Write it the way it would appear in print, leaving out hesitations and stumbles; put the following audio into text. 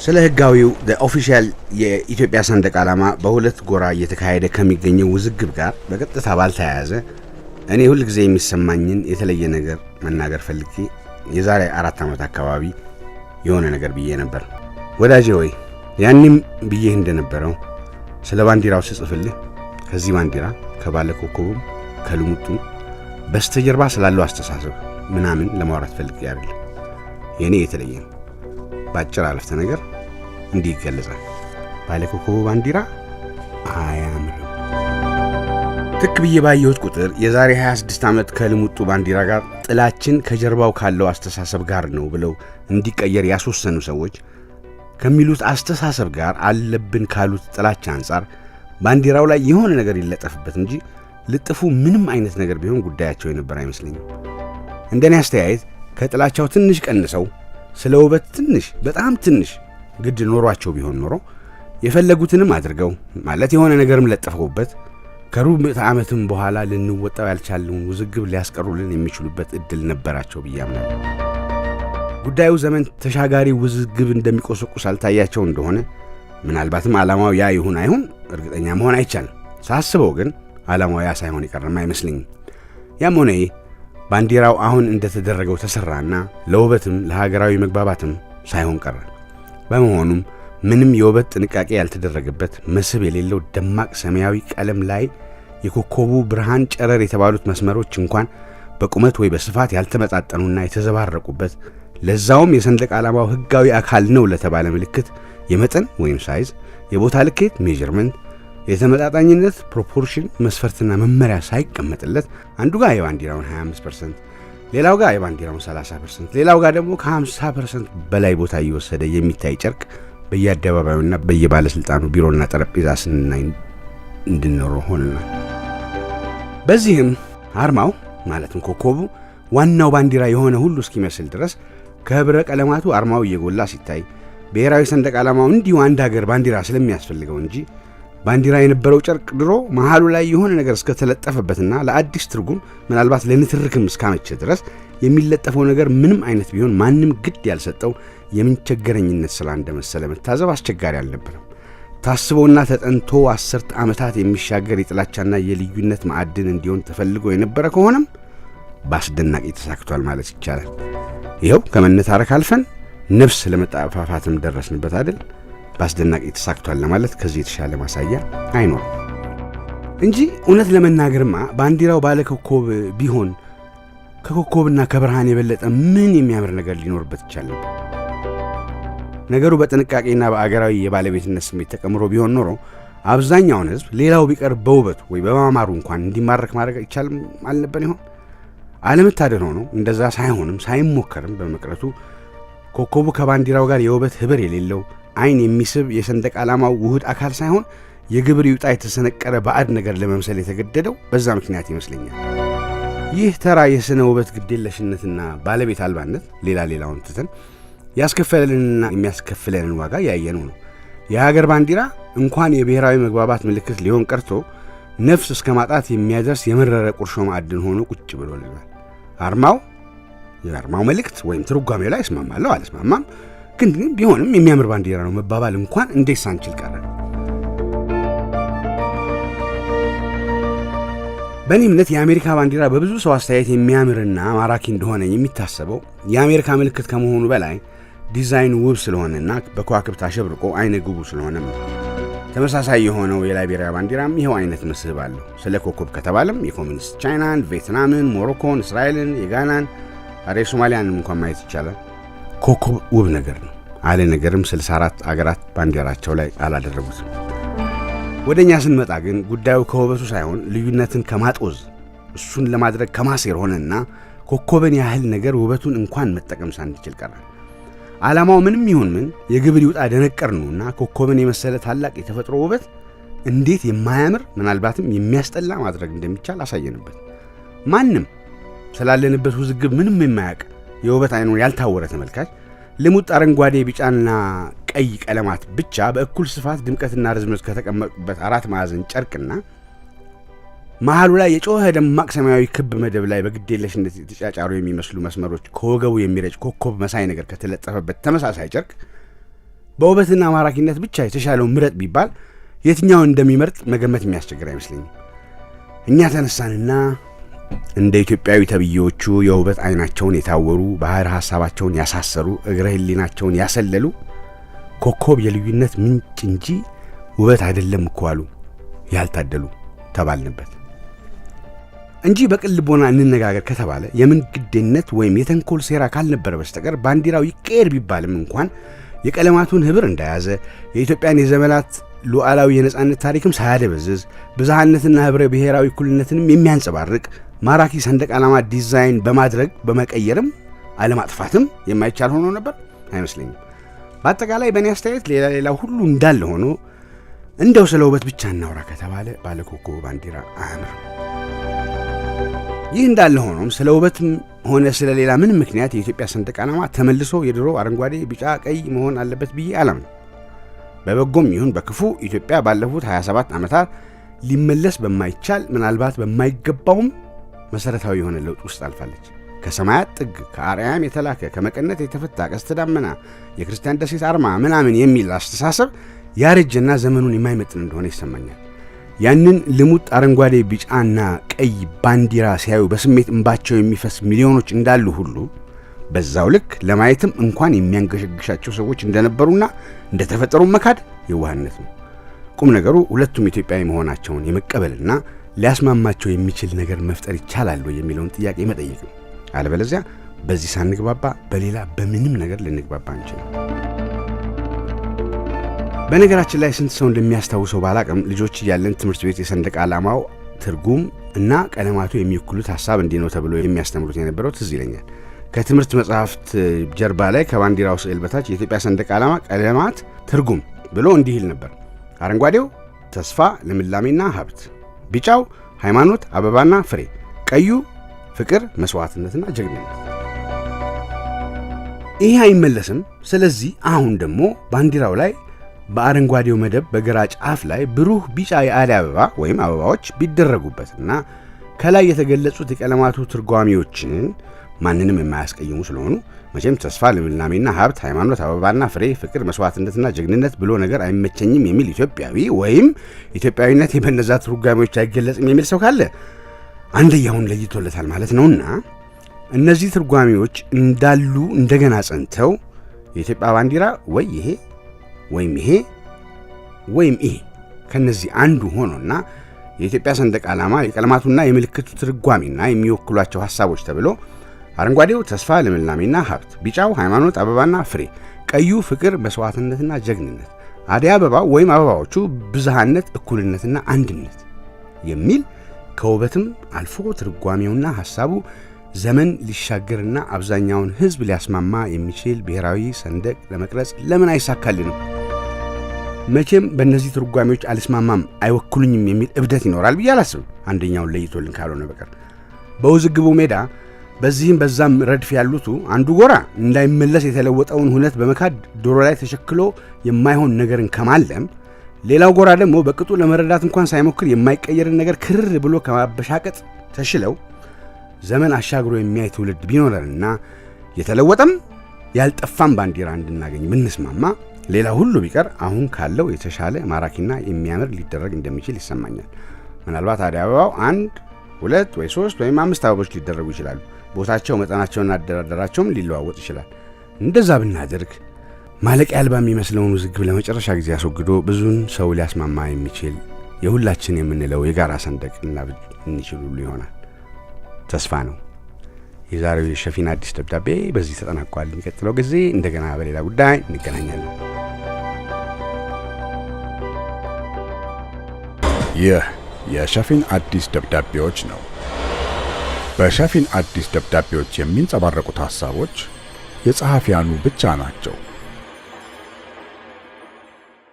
ስለ ህጋዊው ኦፊሻል የኢትዮጵያ ሰንደቅ ዓላማ በሁለት ጎራ እየተካሄደ ከሚገኘው ውዝግብ ጋር በቀጥታ ባልተያያዘ እኔ ሁሉ ጊዜ የሚሰማኝን የተለየ ነገር መናገር ፈልጌ የዛሬ 4 ዓመት አካባቢ የሆነ ነገር ብዬ ነበር። ወዳጄ ወይ ያንንም ብዬ እንደነበረው ስለ ባንዲራው ስጽፍልህ ከዚህ ባንዲራ ከባለ ኮከቡም ከልሙጡ በስተጀርባ ስላለው አስተሳሰብ ምናምን ለማውራት ፈልጌ አይደል። የኔ የተለየ ነው። ባጭር አለፍተ ነገር እንዲህ ይገለጻል። ባለ ኮከቡ ባንዲራ አያምርም። ትክ ብዬ ባየሁት ቁጥር የዛሬ 26 ዓመት ከልሙጡ ባንዲራ ጋር ጥላችን ከጀርባው ካለው አስተሳሰብ ጋር ነው ብለው እንዲቀየር ያስወሰኑ ሰዎች ከሚሉት አስተሳሰብ ጋር አለብን ካሉት ጥላቻ አንጻር ባንዲራው ላይ የሆነ ነገር ይለጠፍበት እንጂ ልጥፉ ምንም አይነት ነገር ቢሆን ጉዳያቸው የነበር አይመስለኝም። እንደኔ አስተያየት ከጥላቻው ትንሽ ቀንሰው ስለ ውበት ትንሽ በጣም ትንሽ ግድ ኖሯቸው ቢሆን ኖሮ የፈለጉትንም አድርገው ማለት የሆነ ነገርም ለጥፈውበት ከሩብ ምዕተ ዓመትም በኋላ ልንወጣው ያልቻለውን ውዝግብ ሊያስቀሩልን የሚችሉበት እድል ነበራቸው ብዬ አምናለሁ። ጉዳዩ ዘመን ተሻጋሪ ውዝግብ እንደሚቆሰቁስ አልታያቸው እንደሆነ ምናልባትም ዓላማው ያ ይሁን አይሁን እርግጠኛ መሆን አይቻልም። ሳስበው ግን ዓላማው ያ ሳይሆን ይቀርም አይመስልኝም። ያም ሆነ ባንዲራው አሁን እንደተደረገው ተሰራና ለውበትም ለሀገራዊ መግባባትም ሳይሆን ቀረ። በመሆኑም ምንም የውበት ጥንቃቄ ያልተደረገበት መስህብ የሌለው ደማቅ ሰማያዊ ቀለም ላይ የኮከቡ ብርሃን ጨረር የተባሉት መስመሮች እንኳን በቁመት ወይ በስፋት ያልተመጣጠኑና የተዘባረቁበት ለዛውም የሰንደቅ ዓላማው ህጋዊ አካል ነው ለተባለ ምልክት የመጠን ወይም ሳይዝ የቦታ ልኬት ሜዠርመንት የተመጣጣኝነት ፕሮፖርሽን መስፈርትና መመሪያ ሳይቀመጥለት አንዱ ጋር የባንዲራውን 25% ሌላው ጋር የባንዲራውን 30% ሌላው ጋር ደግሞ ከ50% በላይ ቦታ እየወሰደ የሚታይ ጨርቅ በየአደባባዩና በየባለስልጣኑ ቢሮና ጠረጴዛ ስናይ እንድንኖር ሆነናል። በዚህም አርማው ማለትም ኮከቡ ዋናው ባንዲራ የሆነ ሁሉ እስኪመስል ድረስ ከህብረ ቀለማቱ አርማው እየጎላ ሲታይ ብሔራዊ ሰንደቅ ዓላማው እንዲሁ አንድ ሀገር ባንዲራ ስለሚያስፈልገው እንጂ ባንዲራ የነበረው ጨርቅ ድሮ መሃሉ ላይ የሆነ ነገር እስከተለጠፈበትና ለአዲስ ትርጉም ምናልባት ለንትርክም እስካመቸ ድረስ የሚለጠፈው ነገር ምንም አይነት ቢሆን ማንም ግድ ያልሰጠው የምንቸገረኝነት ስራ እንደመሰለ መታዘብ አስቸጋሪ አልነበረም። ታስቦና ተጠንቶ 10 ዓመታት የሚሻገር የጥላቻና የልዩነት ማዕድን እንዲሆን ተፈልጎ የነበረ ከሆነም በአስደናቂ ተሳክቷል ማለት ይቻላል። ይኸው ከመነታረክ አልፈን ነፍስ ለመጣፋፋትም ደረስንበት አይደል? በአስደናቂ ተሳክቷል ለማለት ከዚህ የተሻለ ማሳያ አይኖርም እንጂ እውነት ለመናገርማ ባንዲራው ባለ ኮከብ ቢሆን ከኮከብና ከብርሃን የበለጠ ምን የሚያምር ነገር ሊኖርበት ይቻላል? ነገሩ በጥንቃቄና በአገራዊ የባለቤትነት ስሜት ተቀምሮ ቢሆን ኖሮ አብዛኛውን ሕዝብ ሌላው ቢቀር በውበቱ ወይ በማማሩ እንኳን እንዲማረክ ማድረግ አይቻልም አልነበር ይሆን? አለመታደል ሆኖ እንደዛ ሳይሆንም ሳይሞከርም በመቅረቱ ኮከቡ ከባንዲራው ጋር የውበት ህብር የሌለው አይን የሚስብ የሰንደቅ ዓላማው ውህድ አካል ሳይሆን የግብር ይውጣ የተሰነቀረ ባዕድ ነገር ለመምሰል የተገደደው በዛ ምክንያት ይመስለኛል። ይህ ተራ የስነ ውበት ግዴለሽነትና ባለቤት አልባነት ሌላውን ትተን ያስከፈለንና የሚያስከፍለንን ዋጋ ያየነው ነው። የሀገር ባንዲራ እንኳን የብሔራዊ መግባባት ምልክት ሊሆን ቀርቶ ነፍስ እስከ ማጣት የሚያደርስ የመረረ ቁርሾ ማዕድን ሆኖ ቁጭ ብሎልናል። የአርማው መልእክት ወይም ትርጓሜው ላይ እስማማለሁ አልስማማም፣ ግን ቢሆንም የሚያምር ባንዲራ ነው መባባል እንኳን እንዴት ሳንችል ቀረ። በእኔ እምነት የአሜሪካ ባንዲራ በብዙ ሰው አስተያየት የሚያምርና ማራኪ እንደሆነ የሚታሰበው የአሜሪካ ምልክት ከመሆኑ በላይ ዲዛይኑ ውብ ስለሆነና በከዋክብት አሸብርቆ አይነ ግቡ ስለሆነ ነው። ተመሳሳይ የሆነው የላይቤሪያ ባንዲራም ይኸው አይነት መስህብ አለው። ስለ ኮከብ ከተባለም የኮሚኒስት ቻይናን፣ ቪየትናምን፣ ሞሮኮን፣ እስራኤልን፣ የጋናን ሶማሊያንም እንኳን ማየት ይቻላል። ኮከብ ውብ ነገር ነው አለ ነገርም 64 አገራት ባንዲራቸው ላይ አላደረጉትም። ወደኛ ስንመጣ ግን ጉዳዩ ከውበቱ ሳይሆን ልዩነትን ከማጦዝ እሱን ለማድረግ ከማሴር ሆነና ኮከብን ያህል ነገር ውበቱን እንኳን መጠቀም ሳንችል ቀረ። ዓላማው ምንም ይሁን ምን የግብር ይውጣ ደነቀር ነውና ኮከብን የመሰለ ታላቅ የተፈጥሮ ውበት እንዴት የማያምር ምናልባትም የሚያስጠላ ማድረግ እንደሚቻል አሳየንበት። ማንም ስላለንበት ውዝግብ ምንም የማያውቅ የውበት አይኑን ያልታወረ ተመልካች ልሙጥ አረንጓዴ፣ ቢጫና ቀይ ቀለማት ብቻ በእኩል ስፋት ድምቀትና ርዝመት ከተቀመጡበት 4 ማዕዘን ጨርቅና መሃሉ ላይ የጮኸ ደማቅ ሰማያዊ ክብ መደብ ላይ በግዴለሽነት የተጫጫሩ የሚመስሉ መስመሮች ከወገቡ የሚረጭ ኮከብ መሳይ ነገር ከተለጠፈበት ተመሳሳይ ጨርቅ በውበትና ማራኪነት ብቻ የተሻለው ምረጥ ቢባል የትኛውን እንደሚመርጥ መገመት የሚያስቸግር አይመስለኝም። እኛ ተነሳንና እንደ ኢትዮጵያዊ ተብዬዎቹ የውበት አይናቸውን የታወሩ ባህር ሐሳባቸውን ያሳሰሩ እግረ ህሊናቸውን ያሰለሉ ኮከብ የልዩነት ምንጭ እንጂ ውበት አይደለም እኮ አሉ ያልታደሉ ተባልንበት እንጂ በቅልቦና እንነጋገር ከተባለ የምን ግዴነት ወይም የተንኮል ሴራ ካልነበረ በስተቀር ባንዲራው ይቀየር ቢባልም እንኳን የቀለማቱን ህብር እንደያዘ የኢትዮጵያን የዘመናት ሉዓላዊ የነጻነት ታሪክም ሳያደበዝዝ ብዝሃነትና ህብረ ብሔራዊ እኩልነትንም የሚያንጸባርቅ ማራኪ ሰንደቅ ዓላማ ዲዛይን በማድረግ በመቀየርም አለማጥፋትም የማይቻል ሆኖ ነበር አይመስለኝም። በአጠቃላይ በእኔ አስተያየት ሌላ ሁሉ እንዳለ ሆኖ እንደው ስለ ውበት ብቻ እናውራ ከተባለ ባለኮከብ ባንዲራ አያምርም። ይህ እንዳለ ሆኖም ስለ ውበትም ሆነ ስለ ሌላ ምንም ምክንያት የኢትዮጵያ ሰንደቅ ዓላማ ተመልሶ የድሮ አረንጓዴ፣ ቢጫ፣ ቀይ መሆን አለበት ብዬ አላምንም። በበጎም ይሁን በክፉ ኢትዮጵያ ባለፉት 27 ዓመታት ሊመለስ በማይቻል ምናልባት በማይገባውም መሰረታዊ የሆነ ለውጥ ውስጥ አልፋለች። ከሰማያት ጥግ ከአርያም የተላከ ከመቀነት የተፈታ ቀስተ ደመና የክርስቲያን ደሴት አርማ ምናምን የሚል አስተሳሰብ ያረጀና ዘመኑን የማይመጥን እንደሆነ ይሰማኛል። ያንን ልሙጥ አረንጓዴ ቢጫና ቀይ ባንዲራ ሲያዩ በስሜት እንባቸው የሚፈስ ሚሊዮኖች እንዳሉ ሁሉ በዛው ልክ ለማየትም እንኳን የሚያንገሸግሻቸው ሰዎች እንደነበሩና እንደተፈጠሩ መካድ የዋህነት ነው። ቁም ነገሩ ሁለቱም ኢትዮጵያዊ መሆናቸውን የመቀበልና ሊያስማማቸው የሚችል ነገር መፍጠር ይቻላል ወይ የሚለውን ጥያቄ መጠየቅ ነው። አለበለዚያ በዚህ ሳንግባባ በሌላ በምንም ነገር ልንግባባ አንችልም። በነገራችን ላይ ስንት ሰው እንደሚያስታውሰው ባላቅም ልጆች እያለን ትምህርት ቤት የሰንደቅ ዓላማው ትርጉም እና ቀለማቱ የሚወክሉት ሐሳብ እንዲህ ነው ተብሎ የሚያስተምሩት የነበረው ትዝ ይለኛል። ከትምህርት መጽሐፍት ጀርባ ላይ ከባንዲራው ስዕል በታች የኢትዮጵያ ሰንደቅ ዓላማ ቀለማት ትርጉም ብሎ እንዲህ ይል ነበር። አረንጓዴው ተስፋ፣ ልምላሜና ሀብት፣ ቢጫው ሃይማኖት፣ አበባና ፍሬ፣ ቀዩ ፍቅር፣ መስዋዕትነትና ጀግንነት። ይህ አይመለስም። ስለዚህ አሁን ደግሞ ባንዲራው ላይ በአረንጓዴው መደብ በግራ ጫፍ ላይ ብሩህ ቢጫ የአደይ አበባ ወይም አበባዎች ቢደረጉበትና ከላይ የተገለጹት የቀለማቱ ትርጓሜዎችን ማንንም የማያስቀይሙ ስለሆኑ መቼም ተስፋ፣ ልምላሜና ሀብት፣ ሃይማኖት፣ አበባና ፍሬ፣ ፍቅር፣ መስዋዕትነትና ጀግንነት ብሎ ነገር አይመቸኝም የሚል ኢትዮጵያዊ ወይም ኢትዮጵያዊነት በእነዛ ትርጓሜዎች አይገለጽም የሚል ሰው ካለ አንደኛውን ለይቶለታል ማለት ነውና እነዚህ ትርጓሜዎች እንዳሉ እንደገና ጸንተው የኢትዮጵያ ባንዲራ ወይ ይሄ ወይም ይሄ ወይም ይሄ ከነዚህ አንዱ ሆኖና የኢትዮጵያ ሰንደቅ ዓላማ የቀለማቱና የምልክቱ ትርጓሜና የሚወክሏቸው ሐሳቦች ተብሎ አረንጓዴው ተስፋ፣ ልምላሜና ሀብት፣ ቢጫው ሃይማኖት፣ አበባና ፍሬ፣ ቀዩ ፍቅር፣ መስዋዕትነትና ጀግንነት፣ አደይ አበባ ወይም አበባዎቹ ብዝሃነት፣ እኩልነትና አንድነት የሚል ከውበትም አልፎ ትርጓሜውና ሐሳቡ ዘመን ሊሻገርና አብዛኛውን ሕዝብ ሊያስማማ የሚችል ብሔራዊ ሰንደቅ ለመቅረጽ ለምን አይሳካልንም? መቼም በእነዚህ ትርጓሜዎች አልስማማም አይወክሉኝም የሚል እብደት ይኖራል ብዬ አላስብም። አንደኛውን ለይቶልን ካልሆነ በቀር በውዝግቡ ሜዳ በዚህም በዛም ረድፍ ያሉቱ አንዱ ጎራ እንዳይመለስ የተለወጠውን ሁነት በመካድ ዶሮ ላይ ተሸክሎ የማይሆን ነገርን ከማለም፣ ሌላው ጎራ ደግሞ በቅጡ ለመረዳት እንኳን ሳይሞክር የማይቀየርን ነገር ክርር ብሎ ከማበሻቀጥ ተሽለው ዘመን አሻግሮ የሚያይ ትውልድ ቢኖረንና የተለወጠም ያልጠፋም ባንዲራ እንድናገኝ ብንስማማ ሌላ ሁሉ ቢቀር አሁን ካለው የተሻለ ማራኪና የሚያምር ሊደረግ እንደሚችል ይሰማኛል። ምናልባት አደይ አበባው 1፣ 2 ወይ 3 ወይም 5 አበቦች ሊደረጉ ይችላሉ። ቦታቸው፣ መጠናቸውና አደራደራቸውም ሊለዋወጥ ይችላል። እንደዛ ብናደርግ ማለቂያ አልባ የሚመስለውን ውዝግብ ለመጨረሻ ጊዜ አስወግዶ ብዙን ሰው ሊያስማማ የሚችል የሁላችን የምንለው የጋራ ሰንደቅ ልናብጅ እንችል ሁሉ ይሆናል። ተስፋ ነው። የዛሬው የሸፊን አዲስ ደብዳቤ በዚህ ተጠናቋል። የሚቀጥለው ጊዜ እንደገና በሌላ ጉዳይ እንገናኛለን። ይህ የሸፊን አዲስ ደብዳቤዎች ነው። በሸፊን አዲስ ደብዳቤዎች የሚንጸባረቁት ሐሳቦች የጸሐፊያኑ ብቻ ናቸው።